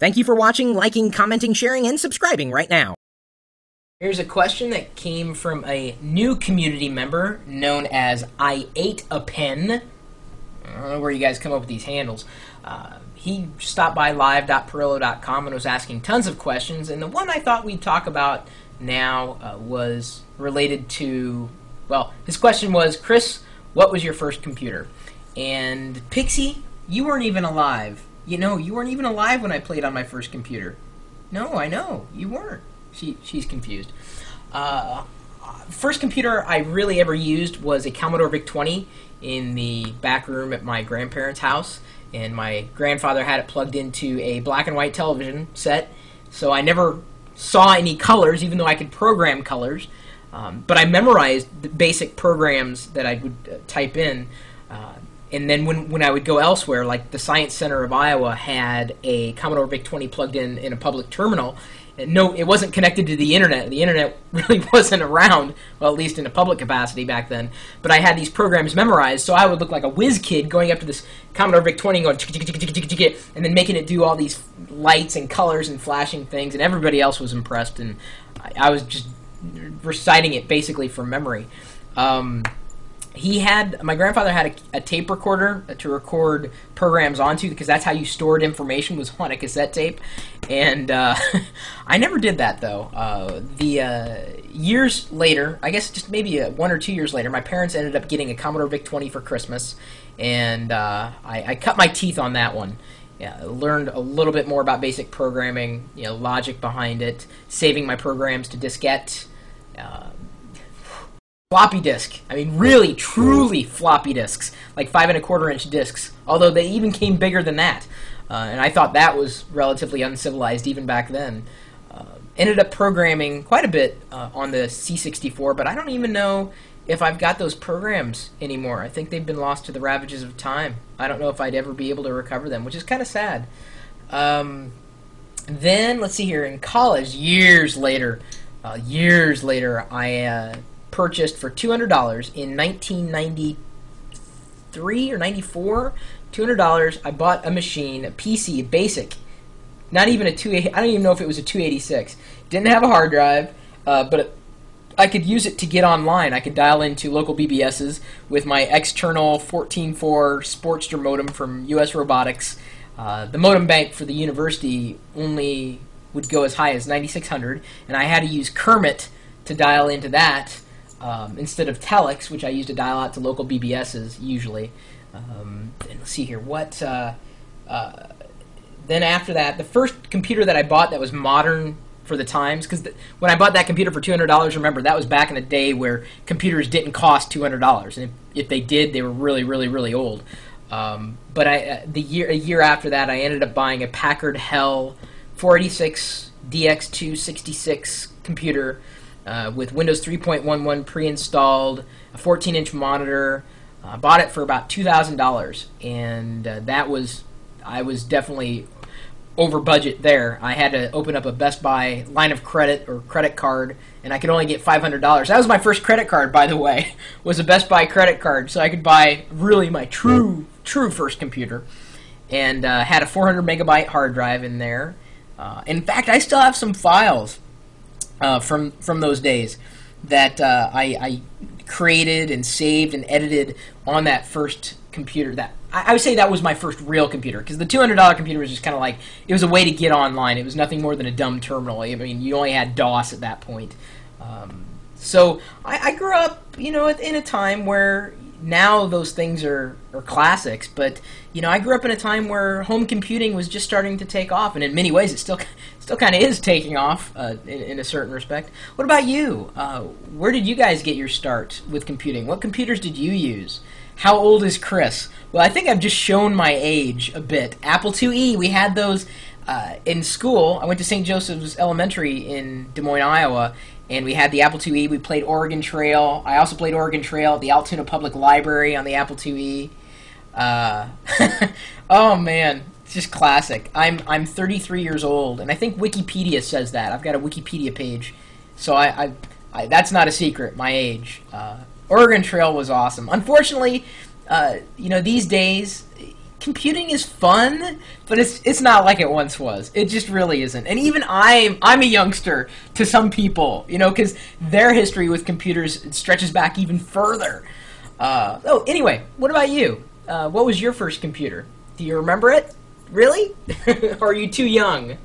Thank you for watching, liking, commenting, sharing, and subscribing right now. Here's a question that came from a new community member known as I Ate a Pen. I don't know where you guys come up with these handles. He stopped by live.pirillo.com and was asking tons of questions, and the one I thought we'd talk about now was related to, well, his question was, Chris, what was your first computer? And Pixie, you weren't even alive. You know, you weren't even alive when I played on my first computer. No, I know, you weren't. She's confused. First computer I really ever used was a Commodore VIC-20 in the back room at my grandparents' house, and my grandfather had it plugged into a black and white television set, so I never saw any colors, even though I could program colors. But I memorized the basic programs that I would type in. And then when I would go elsewhere, like the Science Center of Iowa had a Commodore VIC-20 plugged in a public terminal. And no, it wasn't connected to the internet. The internet really wasn't around, well, at least in a public capacity back then. But I had these programs memorized, so I would look like a whiz kid going up to this Commodore VIC-20 and going and then making it do all these lights and colors and flashing things, and everybody else was impressed, and I was just reciting it basically from memory. My grandfather had a tape recorder to record programs onto, because that's how you stored information, was on a cassette tape. And I never did that, though. Years later, I guess just maybe 1 or 2 years later, my parents ended up getting a Commodore VIC-20 for Christmas, and I cut my teeth on that one. Yeah, I learned a little bit more about basic programming, logic behind it, saving my programs to diskette. Floppy disk. I mean, really, truly floppy disks, like 5 1/4 inch disks, although they even came bigger than that. And I thought that was relatively uncivilized even back then. Ended up programming quite a bit on the C64, but I don't even know if I've got those programs anymore. I think they've been lost to the ravages of time. I don't know if I'd ever be able to recover them, which is kind of sad. Then, let's see here, in college, years later, I purchased for $200 in 1993 or 94. $200. I bought a machine, a PC, a basic, not even a 280. I don't even know if it was a 286. Didn't have a hard drive, but I could use it to get online. I could dial into local BBSs with my external 14.4 Sportster modem from US Robotics. The modem bank for the university only would go as high as 9600, and I had to use Kermit to dial into that. Instead of Telex, which I used to dial out to local BBSs usually. And let's see here, then after that, the first computer that I bought that was modern for the times, because when I bought that computer for $200, remember, that was back in the day where computers didn't cost $200, and if they did, they were really, really, really old. But a year after that, I ended up buying a Packard Hell 486 DX266 computer, with Windows 3.11 pre-installed, a 14-inch monitor. Bought it for about $2,000, and I was definitely over budget there. I had to open up a Best Buy line of credit or credit card, and I could only get $500. That was my first credit card, by the way, was a Best Buy credit card, so I could buy really my true first computer, and had a 400 megabyte hard drive in there. In fact, I still have some files from those days that I created and saved and edited on that first computer. That I would say that was my first real computer, because the $200 computer was just kind of like, it was a way to get online. It was nothing more than a dumb terminal. I mean, you only had DOS at that point. So I grew up, in a time where now those things are classics, but I grew up in a time where home computing was just starting to take off, and in many ways it still kind of is taking off in a certain respect. What about you? Where did you guys get your start with computing? What computers did you use? How old is Chris? Well, I think I've just shown my age a bit. Apple IIe, we had those in school. I went to St. Joseph's Elementary in Des Moines, Iowa, and we had the Apple IIe. We played Oregon Trail. I also played Oregon Trail at the Altoona Public Library on the Apple IIe. Oh man, it's just classic. I'm 33 years old, and I think Wikipedia says that. I've got a Wikipedia page, so I that's not a secret, my age. Oregon Trail was awesome. Unfortunately, these days computing is fun, but it's not like it once was. It just really isn't. And even I'm a youngster to some people, because their history with computers stretches back even further. Anyway, what about you? What was your first computer? Do you remember it? Really? Or are you too young?